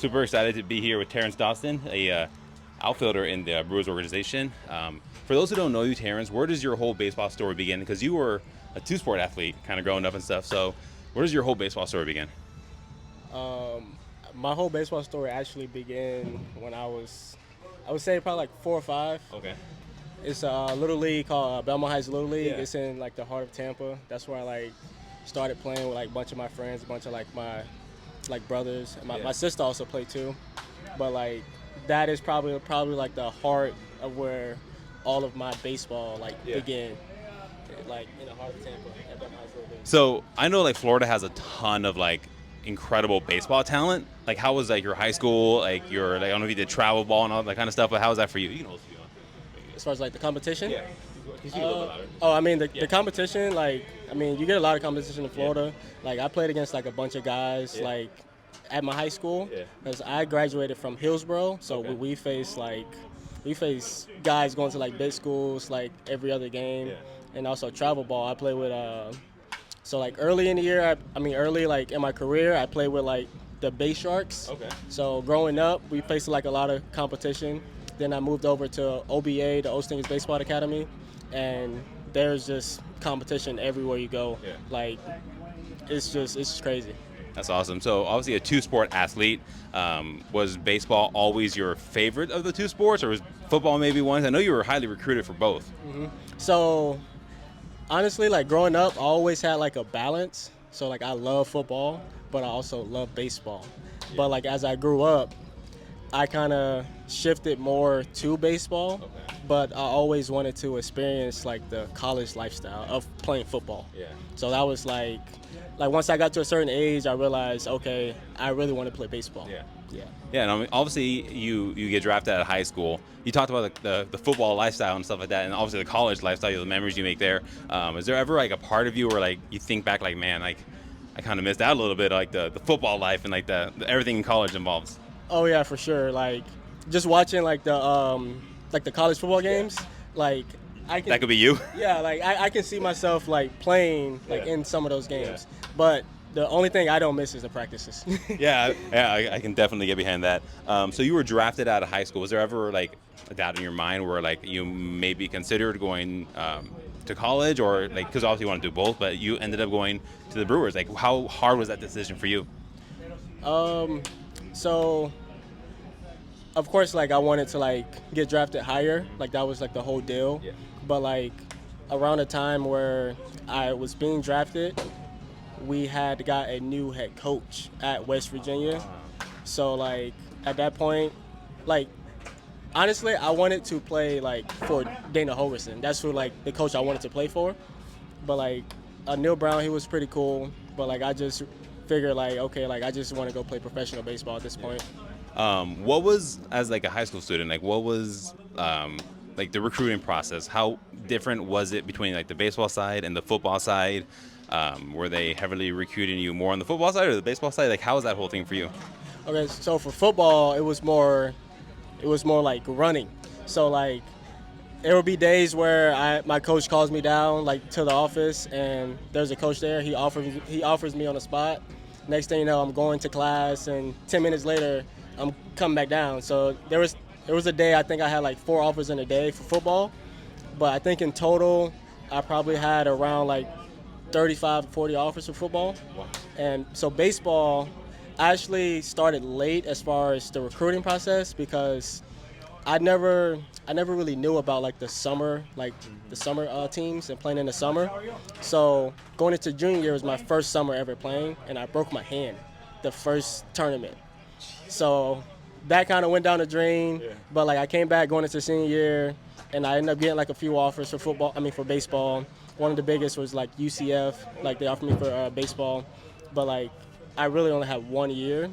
Super excited to be here with Terrence Dawson, a outfielder in the Brewers organization. For those who don't know you, Terrence, where does your whole baseball story begin? Because you were a two-sport athlete, kind of growing up and stuff. So, where does your whole baseball story begin? Um, my whole baseball story actually began when I would say probably like 4 or 5. Okay. It's a little league called Belmont Heights Little League. Yeah. It's in like the heart of Tampa. That's where I like started playing with like a bunch of my friends, a bunch of like my brothers. And my sister also played too, but like that is probably like the heart of where all of my baseball began, like in the heart of Tampa at Belmont Heights Little League. So I know like Florida has a ton of like incredible baseball talent. Like, how was like your high school? Like your I don't know if you did travel ball and all that kind of stuff, but how was that for you? You can also be on. As far as like the competition. Yeah. You can a little bit louder. I mean the competition, you get a lot of competition in Florida. Like I played against like a bunch of guys like at my high school, because I graduated from Hillsborough, so we face guys going to like big schools like every other game, and also travel ball. I play with so like early in the year, early like in my career, I played with like the Bay Sharks. Okay. So growing up, we faced like a lot of competition. Then I moved over to OBA, the Ostingers Baseball Academy, and there's just competition everywhere you go. Yeah. Like, it's just crazy. That's awesome. So obviously a two-sport athlete. Was baseball always your favorite of the two sports, or was football maybe one? I know you were highly recruited for both. So, honestly, like growing up, I always had like a balance. So like I love football, but I also love baseball. But like as I grew up, I kind of shifted more to baseball, but I always wanted to experience like the college lifestyle of playing football. Yeah. So that was like once I got to a certain age, I realized, okay, I really want to play baseball. Yeah. Yeah. Yeah, and I mean, obviously you get drafted out of high school. You talked about the football lifestyle and stuff like that, and obviously the college lifestyle, the memories you make there. Is there ever like a part of you where like you think back like, man, like I kind of missed out a little bit, like the football life and like the everything in college involves? Oh yeah, for sure. Like just watching like the college football games, like I can. That could be you. Yeah, like I can see myself like playing like in some of those games, but the only thing I don't miss is the practices. Yeah, I can definitely get behind that. So you were drafted out of high school. Was there ever like a doubt in your mind where like you maybe considered going to college, or like, because obviously you want to do both, but you ended up going to the Brewers? Like, how hard was that decision for you? So, of course, like I wanted to like get drafted higher. Like that was like the whole deal. Yeah. But like around the time where I was being drafted, we had got a new head coach at West Virginia. So like at that point, like honestly, I wanted to play like for Dana Holgerson. That's who like the coach I wanted to play for. But like Neil Brown, he was pretty cool. But like I just figured like, okay, like I just want to go play professional baseball at this point. What was, as like a high school student, like what was like the recruiting process? How different was it between like the baseball side and the football side? Were they heavily recruiting you more on the football side or the baseball side? Like, how was that whole thing for you? Okay, so for football, it was more like running. So like there would be days where my coach calls me down like to the office, and there's a coach there. He offers me on the spot. Next thing you know, I'm going to class, and 10 minutes later, I'm coming back down. So there was a day I think I had like 4 offers in a day for football, but I think in total I probably had around like 35 to 40 offers for football. Wow. And so baseball, I actually started late as far as the recruiting process, because I never really knew about like the summer teams and playing in the summer. So going into junior year was my first summer ever playing, and I broke my hand the first tournament. So that kind of went down the drain. Yeah. But like I came back going into senior year, and I ended up getting like a few offers for baseball. One of the biggest was like UCF, like they offered me for baseball. But like I really only had 1 year.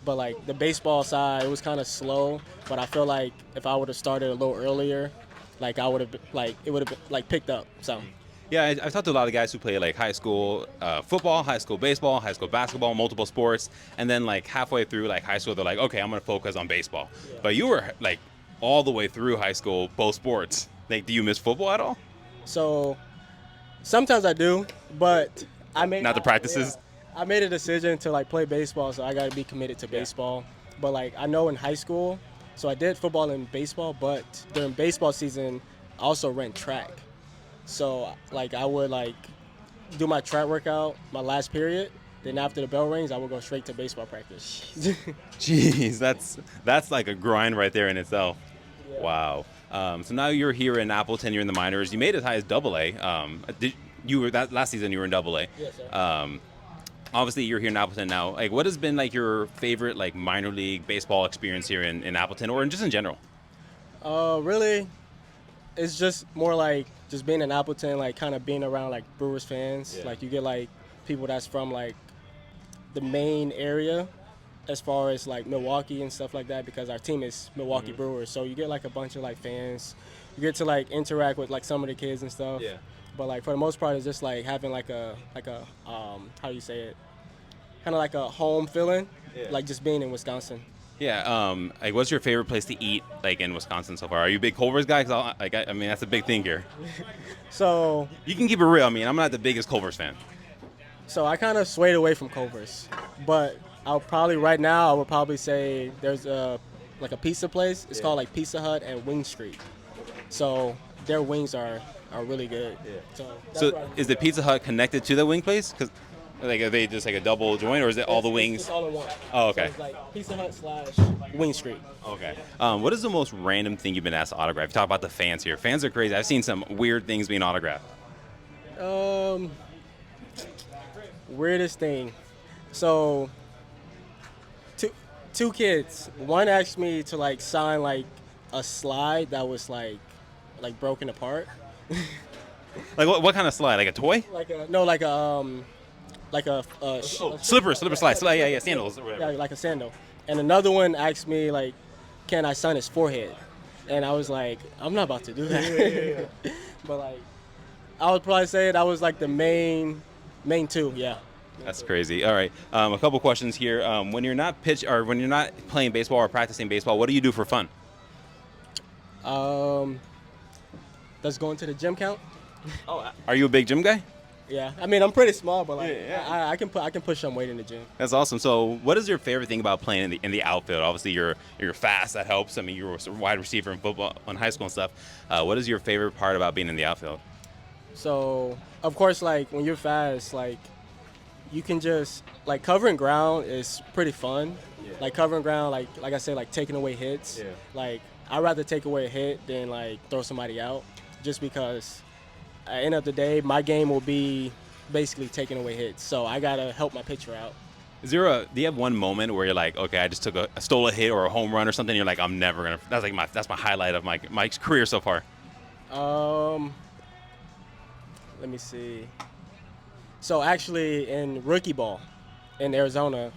But like the baseball side, it was kind of slow. But I feel like if I would have started a little earlier, like it would have like picked up. So. Yeah, I've talked to a lot of guys who play like high school football, high school baseball, high school basketball, multiple sports, and then like halfway through like high school, they're like, okay, I'm gonna focus on baseball. Yeah. But you were like all the way through high school, both sports. Like, do you miss football at all? So sometimes I do, but not the practices. I made a decision to like play baseball, so I got to be committed to baseball. But like I know in high school, so I did football and baseball, but during baseball season, I also ran track. So like I would like do my track workout my last period. Then after the bell rings, I would go straight to baseball practice. Jeez, that's like a grind right there in itself. Yeah. Wow. So now you're here in Appleton. You're in the minors. You made it as high as Double A. You were that last season? You were in Double A. Yes, sir. Obviously, you're here in Appleton now. Like, what has been like your favorite like minor league baseball experience here in Appleton, or just in general? Really, it's just more like just being in Appleton, like kind of being around like Brewers fans. Yeah. Like you get like people that's from like the main area as far as like Milwaukee and stuff like that, because our team is Milwaukee Brewers. So you get like a bunch of like fans. You get to like interact with like some of the kids and stuff. Yeah. But like for the most part, it's just like having like a how do you say it? Kind of like a home feeling, like just being in Wisconsin. Yeah. Like, what's your favorite place to eat like in Wisconsin so far? Are you a big Culver's guy? 'Cause I mean, that's a big thing here. So You can keep it real. I mean, I'm not the biggest Culver's fan. I kind of swayed away from Culver's, but I would probably say there's like a pizza place. It's called like Pizza Hut and Wing Street. So their wings are really good. Yeah. So is the Pizza Hut connected to the wing place? Because like, are they just like a double joint, or is it all the wings? It's all in one. Oh, okay. So it's like Pizza Hut / Wing Street. Okay. What is the most random thing you've been asked to autograph? You talk about the fans here. Fans are crazy. I've seen some weird things being autographed. Weirdest thing. So two kids. One asked me to like sign like a slide that was like broken apart. Like what kind of slide? Like a toy? Slipper slide. Yeah, sandals or whatever. Yeah, like a sandal. And another one asked me like, can I sign his forehead? And I was like, I'm not about to do that. But like, I would probably say that was like the main two. Yeah. That's crazy. All right, a couple questions here. When you're not when you're not playing baseball or practicing baseball, what do you do for fun? Does going to the gym count? Are you a big gym guy? Yeah. I mean, I'm pretty small, but like, Yeah. I can push some weight in the gym. That's awesome. So, what is your favorite thing about playing in the outfield? Obviously, you're fast. That helps. I mean, you were a wide receiver in football, in high school and stuff. What is your favorite part about being in the outfield? So, of course, like when you're fast, like you can just like covering ground is pretty fun. Yeah. Like covering ground, like I said, like taking away hits. Yeah. Like I'd rather take away a hit than like throw somebody out, just because at the end of the day, my game will be basically taking away hits. So I gotta help my pitcher out. Do you have one moment where you're like, okay, I just stole a hit or a home run or something? And you're like, I'm never gonna. That's my highlight of my career so far. Let me see. So actually, in rookie ball, in Arizona,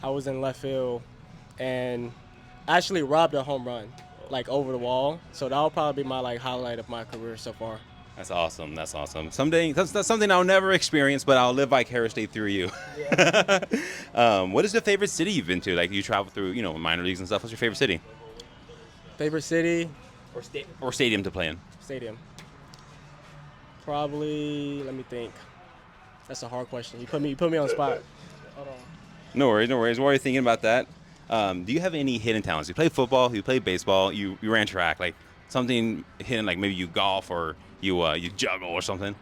I was in left field, and actually robbed a home run, like over the wall. So that'll probably be my like highlight of my career so far. That's awesome. That's awesome. Someday, that's something I'll never experience, but I'll live vicariously through you. Yeah. What is the favorite city you've been to? Like, you travel through, minor leagues and stuff. What's your favorite city? Favorite city? Or stadium to play in? Stadium. Probably. Let me think. That's a hard question. You put me on the spot. Hold on. No worries. While you're thinking about that, do you have any hidden talents? You play football. You play baseball. You ran track. Like something hidden, like maybe you golf or you juggle or something.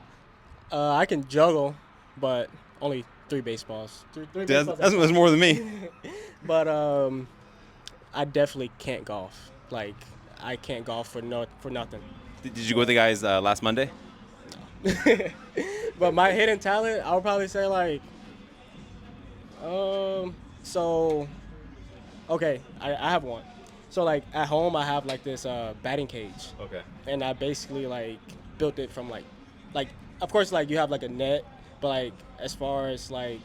I can juggle, but only 3 baseballs. That's more than me. But I definitely can't golf. Like I can't golf for nothing. Did you go with the guys last Monday? But my hidden talent, I would probably say like, okay, I have one. So like at home, I have like this batting cage. Okay. And I basically like built it from like, of course like you have like a net, but like as far as like,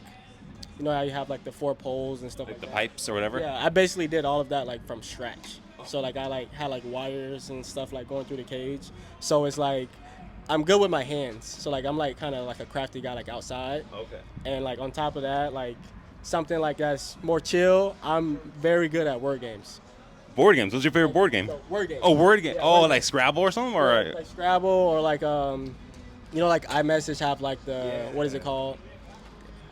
how you have like the 4 poles and stuff like the that. pipes or whatever. Yeah, I basically did all of that like from scratch. So like I like had like wires and stuff like going through the cage. So it's like I'm good with my hands. So like I'm like kind of like a crafty guy like outside. Okay. And like on top of that, like something like that's more chill, I'm very good at word games. Board games. What's your favorite board game? No, word games. Oh, word game. Yeah, oh, word like games. Scrabble or something, or like Scrabble or like like iMessage have like the what is it called?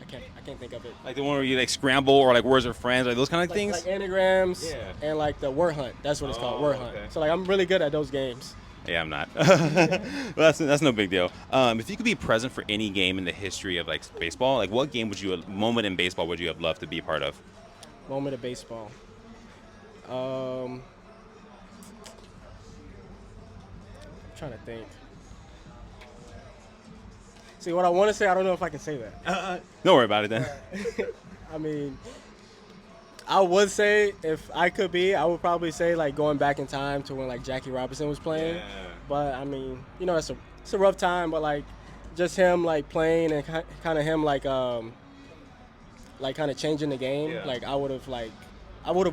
I I can't think of it. Like the one where you like scramble or like words with friends, like those kind of Like, things. like anagrams Yeah. and like the word hunt. That's what it's called, word hunt. Okay. So like I'm really good at those games. Yeah, I'm not. Well, that's no big deal. If you could be present for any game in the history of like baseball, like what moment in baseball would you have loved to be a part of? Moment of baseball. I'm trying to think. See, what I want to say, I don't know if I can say that. Don't worry about it then. I mean, I would say if I could be, I would probably say like going back in time to when like Jackie Robinson was playing. Yeah. But I mean, it's a rough time. But like just him like playing and kind of him like kind of changing the game. Yeah. Like I would have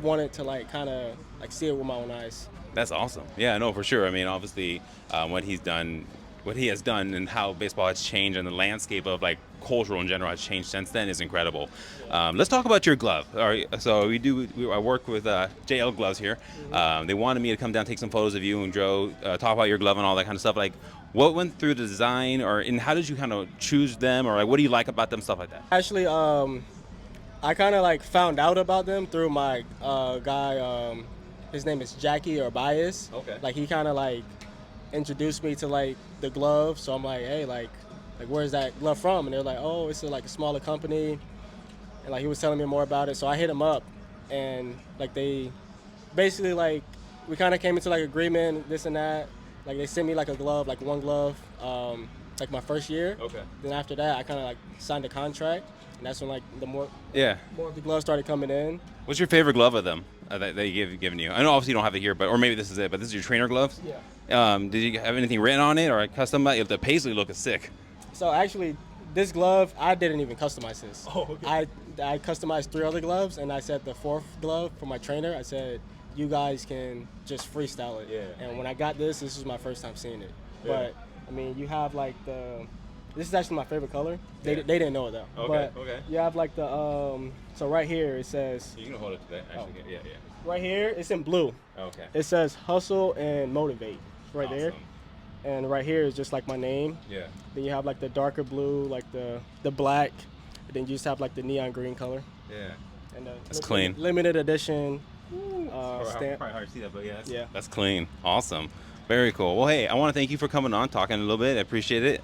wanted to like kind of like see it with my own eyes. That's awesome. Yeah, no, for sure. I mean, obviously, what he has done, and how baseball has changed, and the landscape of like cultural in general has changed since then is incredible. Let's talk about your glove. All right, so I work with JL Gloves here. They wanted me to come down, take some photos of you and Joe, talk about your glove and all that kind of stuff. Like, what went through the design, and how did you kind of choose them, or like what do you like about them, stuff like that? Actually, I kind of like found out about them through my guy. His name is Jackie or Bias. Okay. Like he kind of like introduced me to like the glove. So I'm like, hey, like where's that glove from? And they're like, oh, it's like a smaller company. And like he was telling me more about it. So I hit him up, and like they basically like we kind of came into like agreement, this and that. Like they sent me like a glove, like one glove, like my first year. Okay. Then after that, I kind of like signed a contract, and that's when like the more Yeah. of the gloves started coming in. What's your favorite glove of them that you've given you? I know obviously you don't have it here, or maybe this is it, but this is your trainer gloves? Yeah. Did you have anything written on it or custom? The paisley look is sick. So actually, this glove, I didn't even customize this. Oh, okay. I customized 3 other gloves, and I said the 4th glove for my trainer, I said, you guys can just freestyle it. Yeah. And when I got this was my first time seeing it. Yeah. But, I mean, you have like this is actually my favorite color. They Yeah. didn't know it though. Okay, But okay. you have like the, so right here it says, You can hold it today. Actually, yeah. right here it's in blue. Okay. It says hustle and motivate right there. Awesome. And right here is just like my name. Yeah. Then you have like the darker blue, like the black. And then you just have like the neon green color. Yeah. And That's clean. Limited edition Probably stamp. hard to see that, but yeah. Yeah. That's clean. Awesome. Very cool. Well, hey, I want to thank you for coming on, talking a little bit. I appreciate it.